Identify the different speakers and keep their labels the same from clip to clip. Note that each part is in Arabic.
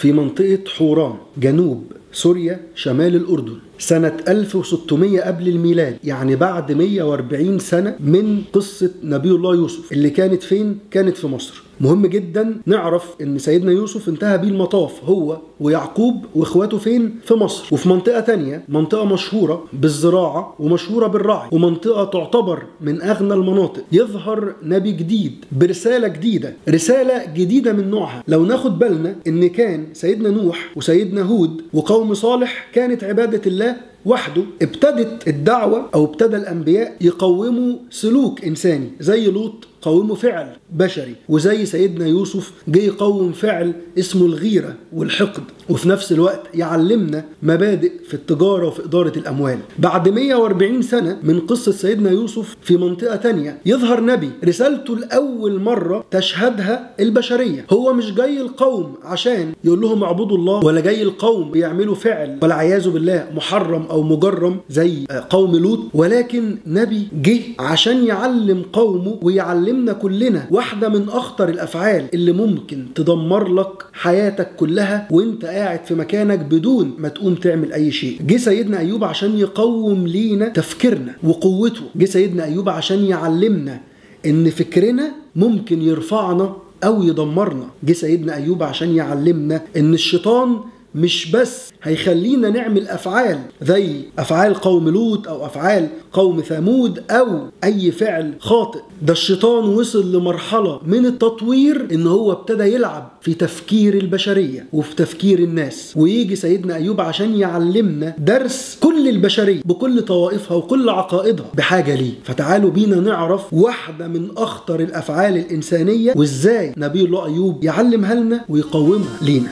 Speaker 1: في منطقة حوران جنوب سوريا شمال الأردن سنة 1600 قبل الميلاد، يعني بعد 140 سنة من قصة نبي الله يوسف اللي كانت فين؟ كانت في مصر. مهم جدا نعرف ان سيدنا يوسف انتهى بيه المطاف هو ويعقوب واخواته فين؟ في مصر، وفي منطقة تانية، منطقة مشهورة بالزراعة ومشهورة بالرعي، ومنطقة تعتبر من اغنى المناطق. يظهر نبي جديد برسالة جديدة، رسالة جديدة من نوعها. لو ناخد بالنا ان كان سيدنا نوح وسيدنا هود وقوم صالح كانت عبادة الله وحده. ابتدت الدعوة او ابتدى الانبياء يقوموا سلوك انساني، زي لوط قوموا فعل بشري، وزي سيدنا يوسف جه يقوم فعل اسمه الغيرة والحقد، وفي نفس الوقت يعلمنا مبادئ في التجارة وفي إدارة الأموال. بعد 140 سنة من قصة سيدنا يوسف في منطقة تانية يظهر نبي رسالته لأول مرة تشهدها البشرية. هو مش جاي القوم عشان يقول لهم اعبدوا الله، ولا جاي القوم بيعملوا فعل والعياذ بالله محرم أو مجرم زي قوم لوط، ولكن نبي جه عشان يعلم قومه ويعلمنا كلنا واحدة من أخطر الأفعال اللي ممكن تدمر لك حياتك كلها وانت قاعد في مكانك بدون ما تقوم تعمل أي شيء. جه سيدنا أيوب عشان يقوم لينا تفكيرنا وقوته. جه سيدنا أيوب عشان يعلمنا إن فكرنا ممكن يرفعنا أو يدمرنا. جه سيدنا أيوب عشان يعلمنا إن الشيطان مش بس هيخلينا نعمل أفعال زي أفعال قوم لوط أو أفعال قوم ثمود أو أي فعل خاطئ، ده الشيطان وصل لمرحلة من التطوير إن هو ابتدى يلعب في تفكير البشرية وفي تفكير الناس. ويجي سيدنا أيوب عشان يعلمنا درس كل البشرية بكل طوائفها وكل عقائدها بحاجة ليه. فتعالوا بينا نعرف واحدة من أخطر الأفعال الإنسانية وإزاي نبي الله أيوب يعلمها لنا ويقومها لينا.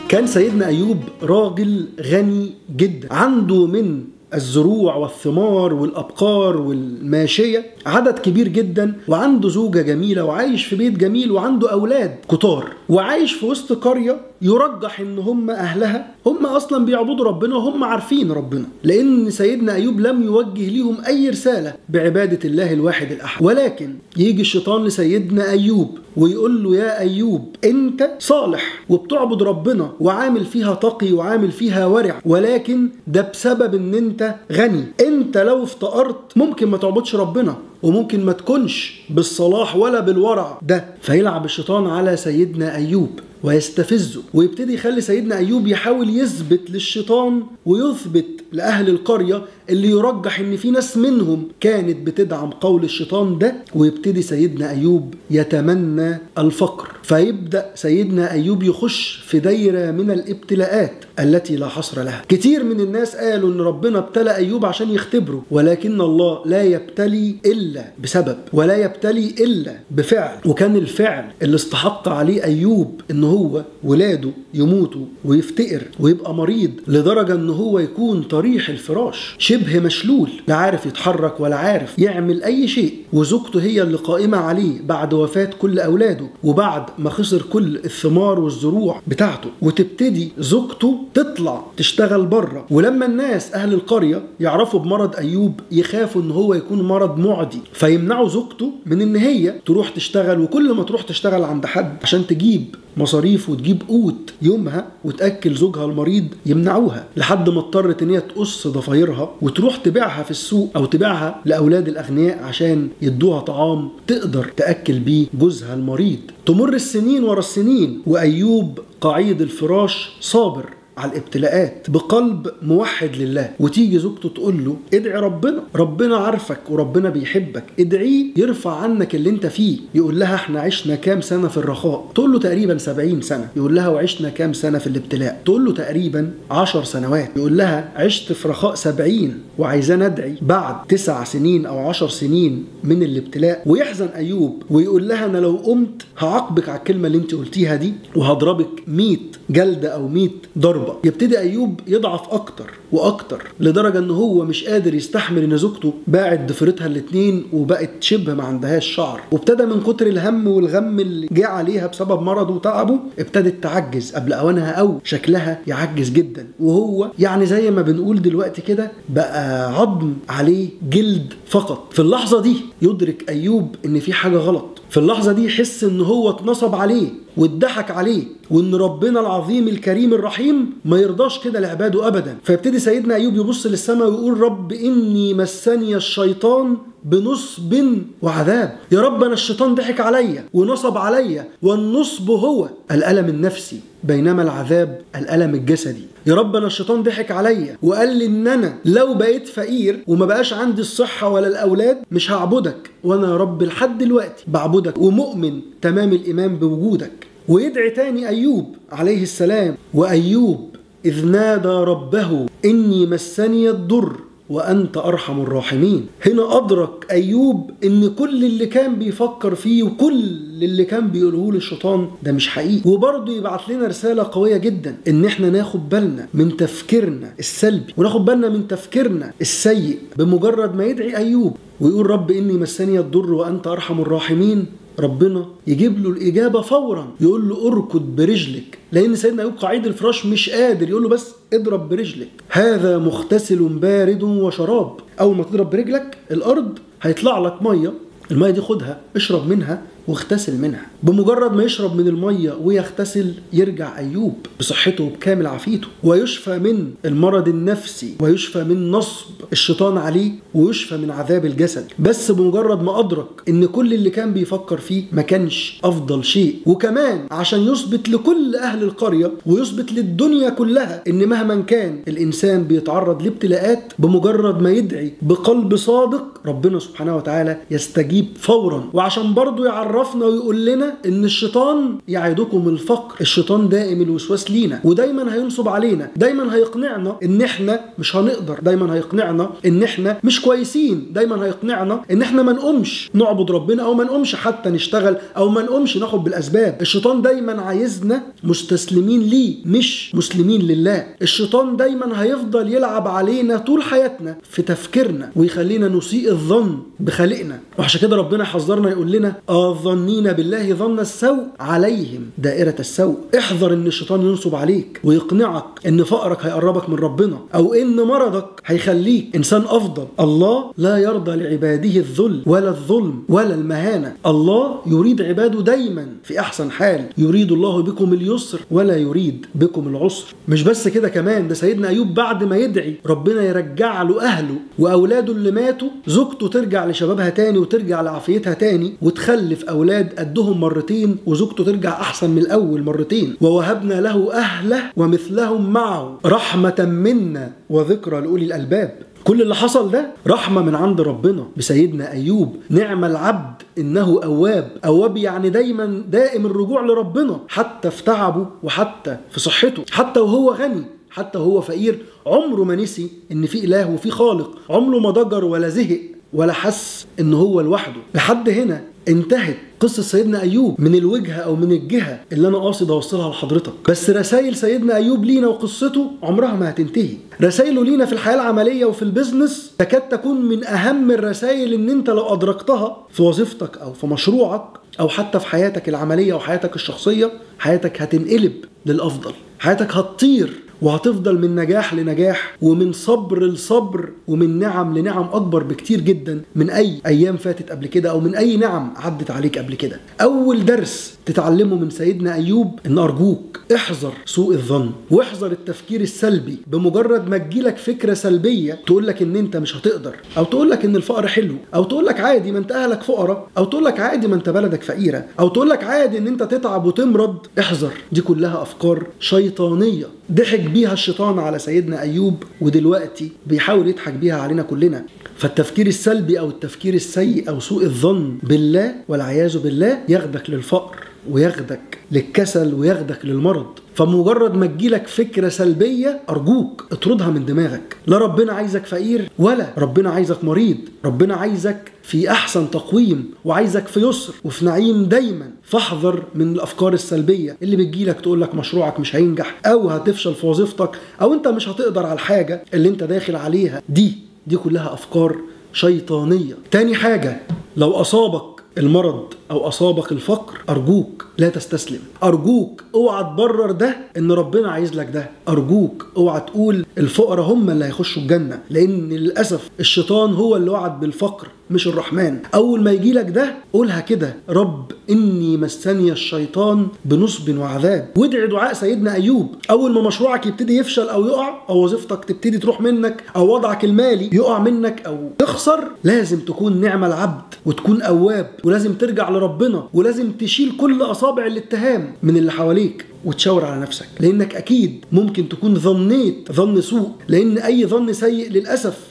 Speaker 1: كان سيدنا أيوب راجل غني جدا، عنده من الزروع والثمار والأبقار والماشية عدد كبير جدا، وعنده زوجة جميلة وعايش في بيت جميل وعنده أولاد كتار، وعايش في وسط قرية يرجح إن هم أهلها هم أصلا بيعبدوا ربنا وهم عارفين ربنا، لأن سيدنا أيوب لم يوجه لهم أي رسالة بعبادة الله الواحد الأحد. ولكن يجي الشيطان لسيدنا أيوب ويقول له يا أيوب أنت صالح وبتعبد ربنا وعامل فيها تقي وعامل فيها ورع، ولكن ده بسبب إن أنت غني. أنت لو افتقرت ممكن ما تعبدش ربنا وممكن ما تكونش بالصلاح ولا بالورع ده. فيلعب الشيطان على سيدنا أيوب ويستفزه، ويبتدي يخلي سيدنا أيوب يحاول يثبت للشيطان ويثبت لأهل القرية اللي يرجح إن في ناس منهم كانت بتدعم قول الشيطان ده، ويبتدي سيدنا أيوب يتمنى الفقر. فيبدأ سيدنا أيوب يخش في دايرة من الابتلاءات التي لا حصر لها. كتير من الناس قالوا إن ربنا ابتلى أيوب عشان يختبره، ولكن الله لا يبتلي إلا بسبب ولا يبتلي إلا بفعل. وكان الفعل اللي استحق عليه أيوب إن هو ولاده يموتوا ويفتقر ويبقى مريض لدرجة إن هو يكون طريح الفراش شبه مشلول، لا عارف يتحرك ولا عارف يعمل أي شيء، وزوجته هي اللي قائمة عليه بعد وفاة كل أولاده وبعد ما خسر كل الثمار والزروع بتاعته. وتبتدي زوجته تطلع تشتغل بره، ولما الناس أهل القرية يعرفوا بمرض أيوب يخافوا إن هو يكون مرض معدي، فيمنعوا زوجته من إن هي تروح تشتغل. وكل ما تروح تشتغل عند حد عشان تجيب مصاريف وتجيب قوت يومها وتأكل زوجها المريض يمنعوها، لحد ما اضطرت ان هي تقص ضفايرها وتروح تبيعها في السوق او تبيعها لاولاد الاغنياء عشان يدوها طعام تقدر تأكل بيه جوزها المريض. تمر السنين ورا السنين وأيوب قعيد الفراش صابر على الابتلاءات بقلب موحد لله. وتيجي زوجته تقول له ادعي ربنا، ربنا عارفك وربنا بيحبك، ادعيه يرفع عنك اللي انت فيه. يقول لها احنا عشنا كام سنة في الرخاء؟ تقول له تقريبا 70 سنة. يقول لها وعشنا كام سنة في الابتلاء؟ تقول له تقريبا 10 سنوات. يقول لها عشت في رخاء 70 وعايزان ادعي بعد 9 سنين او 10 سنين من الابتلاء. ويحزن أيوب ويقول لها انا لو قمت هعاقبك على الكلمة اللي انت قلتيها دي وهضربك 100 جلدة او 100 ضرب. تربى. يبتدي أيوب يضعف أكتر وأكتر لدرجة إن هو مش قادر يستحمل إن زوجته باعت ضفيرتها الاتنين وبقت شبه ما عندهاش شعر، وابتدى من كتر الهم والغم اللي جه عليها بسبب مرضه وتعبه ابتدت تعجز قبل أوانها أو شكلها يعجز جدا، وهو يعني زي ما بنقول دلوقتي كده بقى عظم عليه جلد فقط. في اللحظة دي يدرك أيوب إن في حاجة غلط، في اللحظة دي يحس إن هو اتنصب عليه واتضحك عليه، وإن ربنا العظيم الكريم الرحيم ما يرضاش كده لعباده أبدا. فيبتدي سيدنا أيوب يبص للسماء ويقول رب إني مسني الشيطان بنصب وعذاب. يا رب أنا الشيطان ضحك عليا ونصب عليا، والنصب هو الألم النفسي بينما العذاب الألم الجسدي. يا رب أنا الشيطان ضحك عليا وقال لي إن أنا لو بقيت فقير وما بقاش عندي الصحة ولا الأولاد مش هعبدك، وأنا يا رب لحد دلوقتي بعبدك ومؤمن تمام الإيمان بوجودك. ويدعي تاني أيوب عليه السلام: وأيوب إذ نادى ربه إني مسني الضر وأنت أرحم الراحمين. هنا أدرك أيوب إن كل اللي كان بيفكر فيه وكل اللي كان بيقوله له الشيطان ده مش حقيقي. وبرضه يبعت لنا رسالة قوية جدا إن إحنا ناخد بالنا من تفكيرنا السلبي وناخد بالنا من تفكيرنا السيء. بمجرد ما يدعي أيوب ويقول رب إني مسني الضر وأنت أرحم الراحمين، ربنا يجيب له الإجابة فورا، يقول له اركض برجلك، لأن سيدنا أيوب قاعد الفراش مش قادر، يقول له بس اضرب برجلك، هذا مغتسل بارد وشراب. أول ما تضرب برجلك الأرض هيطلع لك مية، المية دي خدها اشرب منها واغتسل منها. بمجرد ما يشرب من المية ويغتسل يرجع أيوب بصحته وبكامل عافيته، ويشفى من المرض النفسي ويشفى من نصب الشيطان عليه ويشفى من عذاب الجسد. بس بمجرد ما أدرك إن كل اللي كان بيفكر فيه ما كانش أفضل شيء، وكمان عشان يثبت لكل أهل القرية ويثبت للدنيا كلها إن مهما كان الإنسان بيتعرض لابتلاءات، بمجرد ما يدعي بقلب صادق ربنا سبحانه وتعالى يستجيب فورا. وعشان برضو يعرفنا ويقول لنا إن الشيطان يعدكم الفقر، الشيطان دائم الوسواس لينا ودايما هينصب علينا، دايما هيقنعنا إن إحنا مش هنقدر، دايما هيقنعنا إن إحنا مش كويسين، دايما هيقنعنا إن إحنا ما نقومش نعبد ربنا أو ما نقومش حتى نشتغل أو ما نقومش ناخد بالأسباب. الشيطان دايما عايزنا مستسلمين ليه مش مسلمين لله. الشيطان دايما هيفضل يلعب علينا طول حياتنا في تفكيرنا ويخلينا نسيء الظن بخالقنا. وعشان كده ربنا حذرنا يقول لنا الظنين بالله ظن السوء عليهم دائرة السوء. احذر ان الشيطان ينصب عليك ويقنعك ان فقرك هيقربك من ربنا او ان مرضك هيخليك انسان افضل. الله لا يرضى لعباده الذل ولا الظلم ولا المهانة. الله يريد عباده دايما في احسن حال، يريد الله بكم اليسر ولا يريد بكم العسر. مش بس كده، كمان ده سيدنا ايوب بعد ما يدعي ربنا يرجع له اهله واولاده اللي ماتوا، زوجته ترجع لشبابها تاني وترجع لعافيتها تاني وتخلف اولاد قدهم مرتين، وزوجته ترجع احسن من الاول مرتين. ووهبنا له اهله ومثلهم معه رحمة منا وذكرى لاولي الالباب. كل اللي حصل ده رحمة من عند ربنا بسيدنا أيوب. نعم العبد إنه أواب. أواب يعني دايما دائم الرجوع لربنا حتى في تعبه وحتى في صحته، حتى وهو غني حتى وهو فقير، عمره ما نسي إن في إله وفي خالق، عمره ما ضجر ولا زهق ولا حس إن هو لوحده. لحد هنا انتهت قصة سيدنا أيوب من الوجهة أو من الجهة اللي أنا قاصد أوصلها لحضرتك. بس رسائل سيدنا أيوب لينا وقصته عمرها ما هتنتهي. رسائله لينا في الحياة العملية وفي البيزنس تكاد تكون من أهم الرسائل إن أنت لو أدركتها في وظيفتك أو في مشروعك أو حتى في حياتك العملية وحياتك الشخصية، حياتك هتنقلب للأفضل، حياتك هتطير وهتفضل من نجاح لنجاح ومن صبر لصبر ومن نعم لنعم أكبر بكتير جدا من أي أيام فاتت قبل كده أو من أي نعم عدت عليك قبل كده. أول درس تتعلمه من سيدنا أيوب إن أرجوك احذر سوء الظن واحذر التفكير السلبي. بمجرد ما تجيلك فكرة سلبية تقولك إن أنت مش هتقدر، أو تقولك إن الفقر حلو، أو تقولك عادي ما أنت أهلك فقراء، أو تقولك عادي ما أنت بلدك فقيرة، أو تقولك عادي إن أنت تتعب وتمرض، احذر، دي كلها أفكار شيطانية ضحك بيها الشيطان على سيدنا أيوب ودلوقتي بيحاول يضحك بيها علينا كلنا. فالتفكير السلبي أو التفكير السيء أو سوء الظن بالله والعياذ بالله ياخدك للفقر وياخدك للكسل وياخدك للمرض. فمجرد ما تجيلك فكرة سلبية أرجوك اطردها من دماغك. لا ربنا عايزك فقير ولا ربنا عايزك مريض، ربنا عايزك في أحسن تقويم وعايزك في يسر وفي نعيم دايما. فاحذر من الأفكار السلبية اللي بتجيلك تقولك مشروعك مش هينجح أو هتفشل في وظيفتك أو أنت مش هتقدر على الحاجة اللي أنت داخل عليها. دي كلها أفكار شيطانية. تاني حاجة، لو أصابك المرض أو أصابك الفقر أرجوك لا تستسلم. أرجوك اوعى تبرر ده إن ربنا عايز لك ده. أرجوك اوعى تقول الفقراء هم اللي هيخشوا الجنة، لأن للأسف الشيطان هو اللي وعد بالفقر مش الرحمن. أول ما يجي لك ده قولها كده: رب إني مسني الشيطان بنصب وعذاب. وادعي دعاء سيدنا أيوب. أول ما مشروعك يبتدي يفشل أو يقع أو وظيفتك تبتدي تروح منك أو وضعك المالي يقع منك أو تخسر، لازم تكون نعم العبد وتكون أواب، ولازم ترجع لربنا، ولازم تشيل كل أصابع الاتهام من اللي حواليك وتشاور على نفسك، لأنك أكيد ممكن تكون ظنيت ظن سوء، لأن أي ظن سيء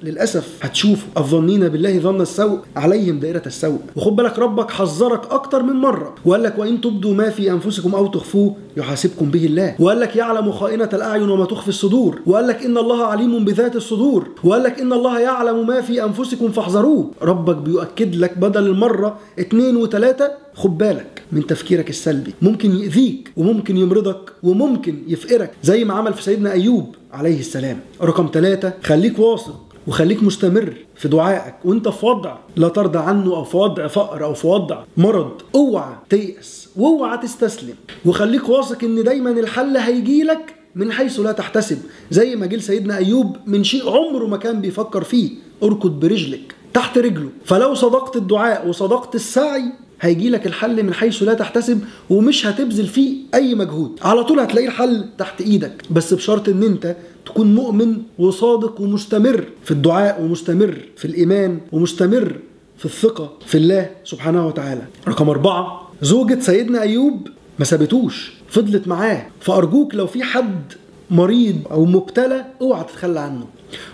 Speaker 1: للأسف هتشوفه. الظنين بالله ظن السوء عليهم دائرة السوء. وخد بالك ربك حذرك أكتر من مرة وقال لك: وإن تبدوا ما في أنفسكم أو تخفوه يحاسبكم به الله. وقال لك: يعلم خائنة الأعين وما تخفي الصدور. وقال لك: إن الله عليم بذات الصدور. وقال لك: إن الله يعلم ما في أنفسكم فاحذروه. ربك بيؤكد لك بدل المرة 2 و3: خد بالك من تفكيرك السلبي، ممكن يؤذيك وممكن يمرضك وممكن يفقرك زي ما عمل في سيدنا أيوب عليه السلام. رقم 3، خليك واثق وخليك مستمر في دعائك وانت في وضع لا ترضى عنه او في وضع فقر او في وضع مرض. اوعى تيأس واوعى تستسلم، وخليك واثق ان دايما الحل هيجيلك من حيث لا تحتسب، زي ما جيل سيدنا أيوب من شيء عمره ما كان بيفكر فيه. اركض برجلك تحت رجله. فلو صدقت الدعاء وصدقت السعي هيجي لك الحل من حيث لا تحتسب ومش هتبذل فيه أي مجهود، على طول هتلاقي الحل تحت إيدك، بس بشرط إن أنت تكون مؤمن وصادق ومستمر في الدعاء ومستمر في الإيمان ومستمر في الثقة في الله سبحانه وتعالى. رقم 4، زوجة سيدنا أيوب ما سابتوش، فضلت معاه. فأرجوك لو في حد مريض أو مبتلى اوعى تتخلى عنه،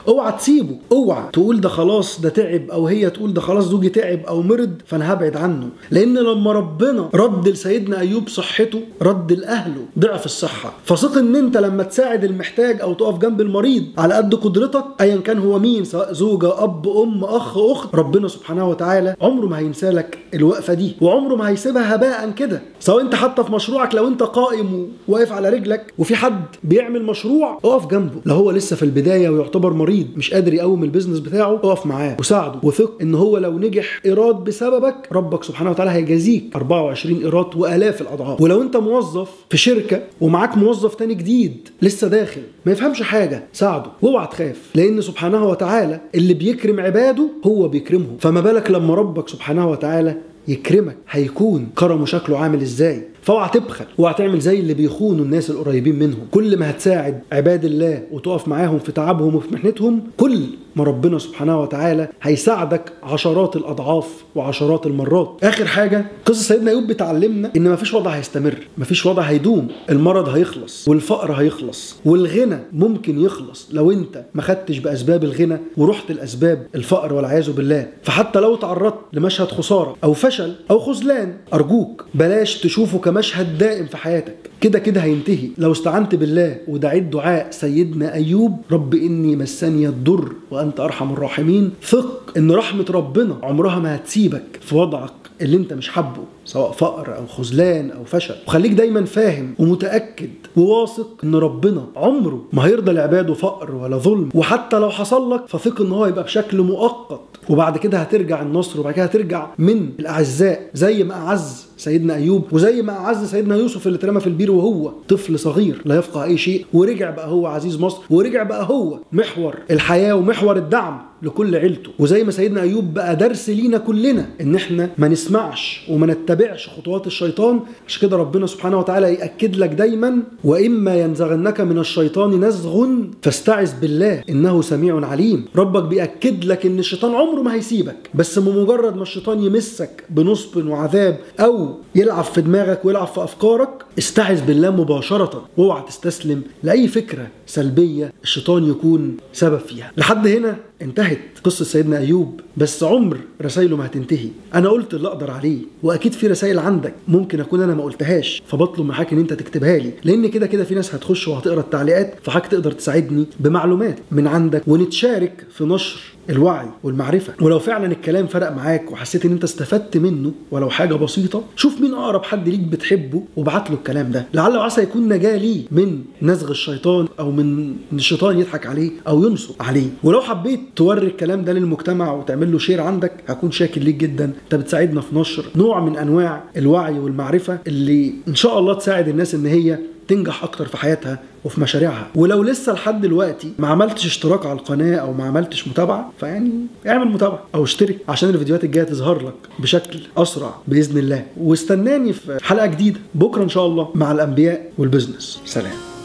Speaker 1: اوعى تسيبه، اوعى تقول ده خلاص ده تعب، او هي تقول ده خلاص زوجي تعب او مرض فانا هبعد عنه. لان لما ربنا رد لسيدنا ايوب صحته رد لاهله ضعف الصحه. فثق ان انت لما تساعد المحتاج او تقف جنب المريض على قد قدرتك ايا كان هو مين، سواء زوجه، اب، ام، اخ، اخت، ربنا سبحانه وتعالى عمره ما هينسى لك الوقفه دي وعمره ما هيسيبها هباء كده. سواء انت حتى في مشروعك، لو انت قائم وواقف على رجلك وفي حد بيعمل مشروع اقف جنبه، لو هو لسه في البدايه ويعتبر مريض مش قادر يقوم البيزنس بتاعه اقف معاه وساعده، وثق ان هو لو نجح ايراد بسببك ربك سبحانه وتعالى هيجازيك 24 ايراد والاف الاضعاف. ولو انت موظف في شركه ومعاك موظف تاني جديد لسه داخل ما يفهمش حاجه ساعده واوعى تخاف، لان سبحانه وتعالى اللي بيكرم عباده هو بيكرمهم. فما بالك لما ربك سبحانه وتعالى يكرمك هيكون كرمه شكله عامل ازاي. فاوعى تبخل واوعى تعمل زي اللي بيخونوا الناس القريبين منهم. كل ما هتساعد عباد الله وتقف معاهم في تعبهم وفي محنتهم كل ما ربنا سبحانه وتعالى هيساعدك عشرات الاضعاف وعشرات المرات. اخر حاجه، قصه سيدنا ايوب بتعلمنا ان مفيش وضع هيستمر، مفيش وضع هيدوم. المرض هيخلص والفقر هيخلص والغنى ممكن يخلص لو انت ما خدتش باسباب الغنى ورحت لاسباب الفقر والعياذ بالله. فحتى لو تعرضت لمشهد خساره او فشل او خذلان ارجوك بلاش تشوفه كمشهد دائم في حياتك، كده كده هينتهي. لو استعنت بالله ودعيت دعاء سيدنا أيوب: رب إني مسني الضر وأنت أرحم الراحمين، ثق إن رحمة ربنا عمرها ما هتسيبك في وضعك اللي انت مش حابه، سواء فقر او خذلان او فشل. وخليك دايما فاهم ومتأكد وواثق ان ربنا عمره ما هيرضى لعباده فقر ولا ظلم، وحتى لو حصل لك فثق ان هو يبقى بشكل مؤقت وبعد كده هترجع النصر وبعد كده هترجع من الاعزاء، زي ما اعز سيدنا ايوب وزي ما اعز سيدنا يوسف اللي اترمى في البير وهو طفل صغير لا يفقه اي شيء، ورجع بقى هو عزيز مصر ورجع بقى هو محور الحياة ومحور الدعم لكل عيلته. وزي ما سيدنا ايوب بقى درس لينا كلنا ان احنا ما نسمعش وما نتبعش خطوات الشيطان. عشان كده ربنا سبحانه وتعالى يأكد لك دايما: واما ينزغنك من الشيطان نزغ فاستعذ بالله انه سميع عليم. ربك بيأكد لك ان الشيطان عمره ما هيسيبك، بس بمجرد ما الشيطان يمسك بنصب وعذاب او يلعب في دماغك ويلعب في افكارك استعذ بالله مباشرة، واوعى تستسلم لأي فكرة سلبية الشيطان يكون سبب فيها. لحد هنا انتهت قصة سيدنا أيوب، بس عمر رسائله ما هتنتهي. أنا قلت اللي أقدر عليه، وأكيد في رسائل عندك ممكن أكون أنا ما قلتهاش، فبطلب من حضرتك إن أنت تكتبها لي، لأن كده كده في ناس هتخش وهتقرأ التعليقات، فحضرتك تقدر تساعدني بمعلومات من عندك ونتشارك في نشر الوعي والمعرفة. ولو فعلا الكلام فرق معاك وحسيت ان انت استفدت منه ولو حاجة بسيطة، شوف مين اقرب حد ليك بتحبه وابعت له الكلام ده، لعل وعسى يكون نجاة ليه من نزغ الشيطان او من ان الشيطان يضحك عليه او ينصب عليه. ولو حبيت توري الكلام ده للمجتمع وتعمل له شير عندك، هكون شاكر ليك جدا. انت بتساعدنا في نشر نوع من انواع الوعي والمعرفة اللي ان شاء الله تساعد الناس ان هي تنجح اكتر في حياتها وفي مشاريعها. ولو لسه لحد دلوقتي ما عملتش اشتراك على القناة او ما عملتش متابعة، فيعني اعمل متابعة او اشترك عشان الفيديوهات الجاية تظهر لك بشكل اسرع بإذن الله. واستناني في حلقة جديدة بكرة ان شاء الله مع الانبياء والبزنس. سلام.